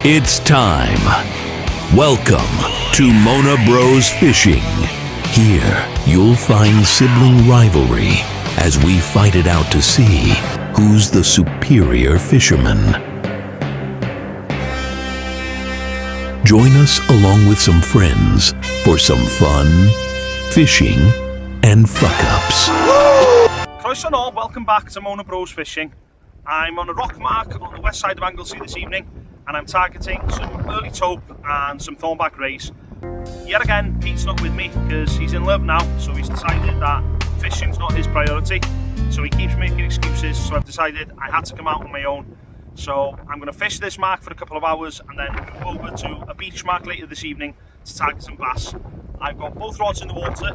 It's time. Welcome to Mona Bros Fishing. Here, you'll find sibling rivalry as we fight it out to see who's the superior fisherman. Join us along with some friends for some fun, fishing, and fuck-ups. Croeso nôl, welcome back to Mona Bros Fishing. I'm on a rock mark on the west side of Anglesey this evening, and I'm targeting some early tope and some thornback rays. Yet again, Pete's not with me because he's in love now, so he's decided that fishing's not his priority. So he keeps making excuses, so I've decided I had to come out on my own. So I'm going to fish this mark for a couple of hours and then move over to a beach mark later this evening to target some bass. I've got both rods in the water,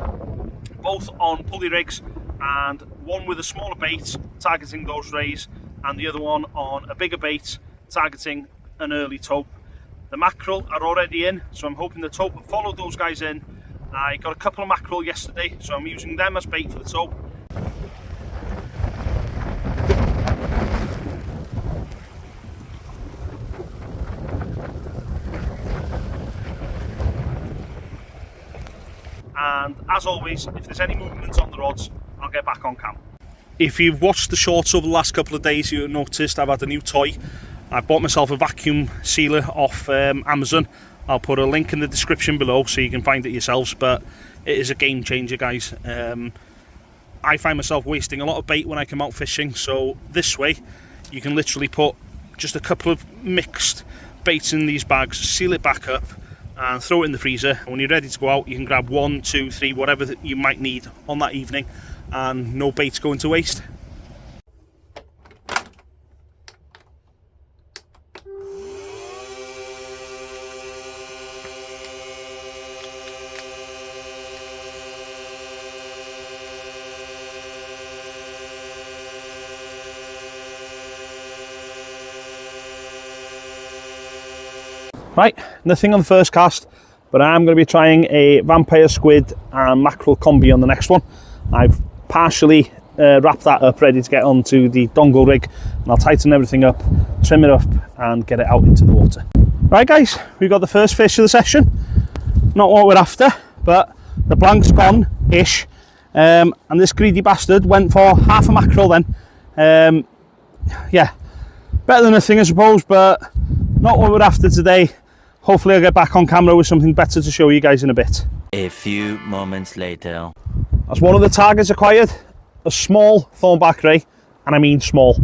both on pulley rigs, and one with a smaller bait targeting those rays, and the other one on a bigger bait targeting an early tope. The mackerel are already in, so I'm hoping the tope will follow those guys in. I got a couple of mackerel yesterday, so I'm using them as bait for the tope. And as always, if there's any movement on the rods, I'll get back on cam. If you've watched the shorts over the last couple of days, you've noticed I've had a new toy. I bought myself a vacuum sealer off Amazon. I'll put a link in the description below so you can find it yourselves, but it is a game changer, guys. I find myself wasting a lot of bait when I come out fishing, so this way you can literally put just a couple of mixed baits in these bags, seal it back up and throw it in the freezer. When you're ready to go out, you can grab 1, 2, 3, whatever that you might need on that evening, and no bait's going to waste. Right, nothing on the first cast, but I am going to be trying a vampire squid and mackerel combi on the next one. I've partially wrapped that up, ready to get onto the dongle rig, and I'll tighten everything up, trim it up, and get it out into the water. Right guys, we've got the first fish of the session. Not what we're after, but the blank's gone-ish, and this greedy bastard went for half a mackerel then. Yeah, better than nothing I suppose, but not what we're after today. Hopefully I'll get back on camera with something better to show you guys in a bit. A few moments later. As one of the targets acquired, a small thornback ray, and I mean small.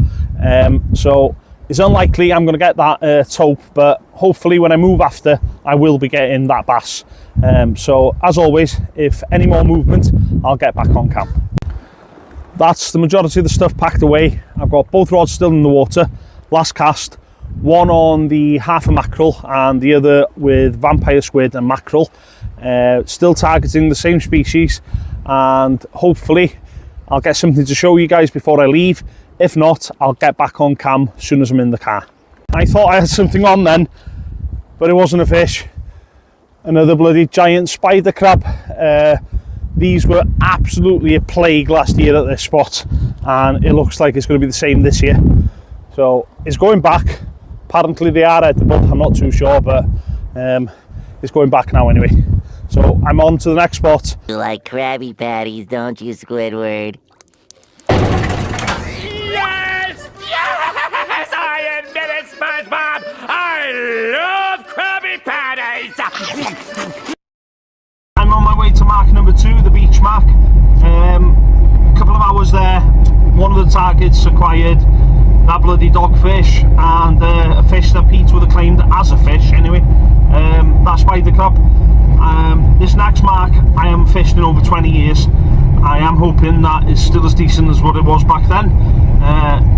So it's unlikely I'm going to get that tope, but hopefully when I move after, I will be getting that bass. So as always, if any more movement, I'll get back on cam. That's the majority of the stuff packed away. I've got both rods still in the water. Last cast. One on the half a mackerel and the other with vampire squid and mackerel. Still targeting the same species, and hopefully I'll get something to show you guys before I leave. If not, I'll get back on cam as soon as I'm in the car. I thought I had something on then, but it wasn't a fish. Another bloody giant spider crab. These were absolutely a plague last year at this spot, and it looks like it's going to be the same this year. So it's going back. Apparently they are edible, I'm not too sure, but it's going back now anyway. So I'm on to the next spot. You like Krabby Patties, don't you, Squidward? Yes! Yes! I admit it, SpongeBob! I love Krabby Patties! I'm on my way to mark number 2, the beach mark. A couple of hours there. One of the targets acquired that bloody dogfish, and a fish that Pete would have claimed as a fish anyway, that spider crab. This next mark I haven't fished in over 20 years. I am hoping that it's still as decent as what it was back then.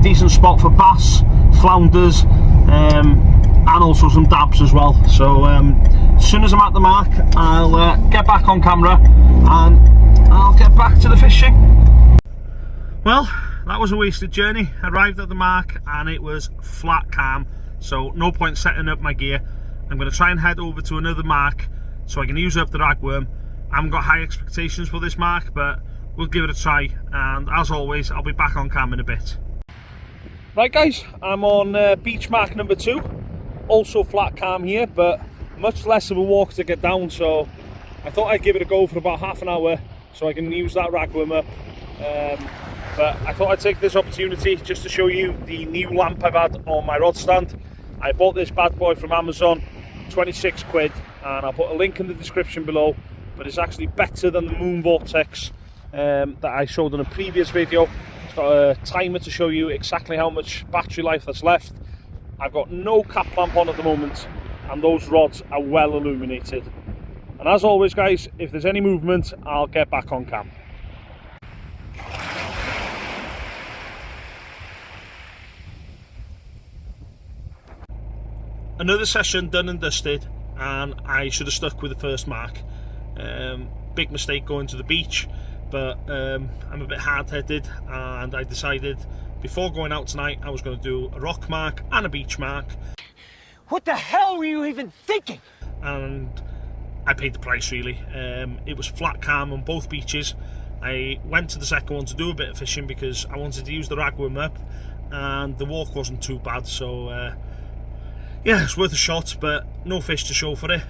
Decent spot for bass, flounders, and also some dabs as well. So as soon as I'm at the mark, I'll get back on camera and I'll get back to the fishing. Well, that was a wasted journey. I arrived at the mark and it was flat calm, so no point setting up my gear. I'm going to try and head over to another mark so I can use up the ragworm. I haven't got high expectations for this mark, but we'll give it a try, and as always I'll be back on cam in a bit. Right guys, I'm on beach mark number 2. also flat calm here, but much less of a walk to get down, so I thought I'd give it a go for about half an hour so I can use that ragworm up. But I thought I'd take this opportunity just to show you the new lamp I've had on my rod stand. I bought this bad boy from Amazon, 26 quid, and I'll put a link in the description below, but it's actually better than the Moon Vortex that I showed in a previous video. It's got a timer to show you exactly how much battery life that's left. I've got no cap lamp on at the moment, and those rods are well illuminated. And as always guys, if there's any movement, I'll get back on cam. Another session done and dusted, and I should have stuck with the first mark. Big mistake going to the beach, but I'm a bit hard-headed, and I decided before going out tonight I was going to do a rock mark and a beach mark. What the hell were you even thinking? And I paid the price really. It was flat calm on both beaches. I went to the second one to do a bit of fishing because I wanted to use the ragworm up, and the walk wasn't too bad, so yeah, it's worth a shot, but no fish to show for it.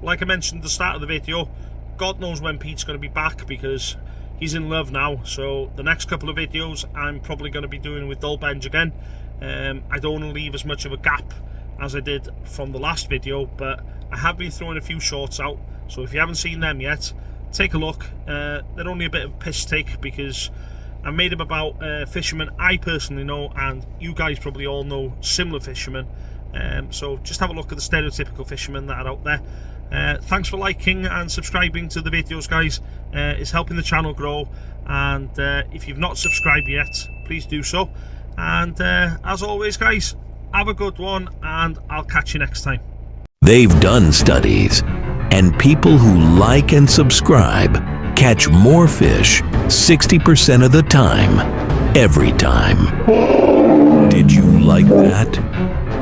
Like I mentioned at the start of the video, God knows when Pete's going to be back because he's in love now, so the next couple of videos I'm probably going to be doing with Dull Bench again. I don't want to leave as much of a gap as I did from the last video, but I have been throwing a few shorts out, so if you haven't seen them yet, take a look. They're only a bit of a piss take because I made them about fishermen I personally know, and you guys probably all know similar fishermen. So just have a look at the stereotypical fishermen that are out there. Thanks for liking and subscribing to the videos guys. It's helping the channel grow, and if you've not subscribed yet, please do so. And as always guys, have a good one, and I'll catch you next time. They've done studies, and people who like and subscribe catch more fish 60% of the time, every time. Did you like that?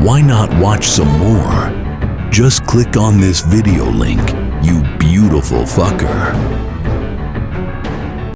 Why not watch some more? Just click on this video link, you beautiful fucker.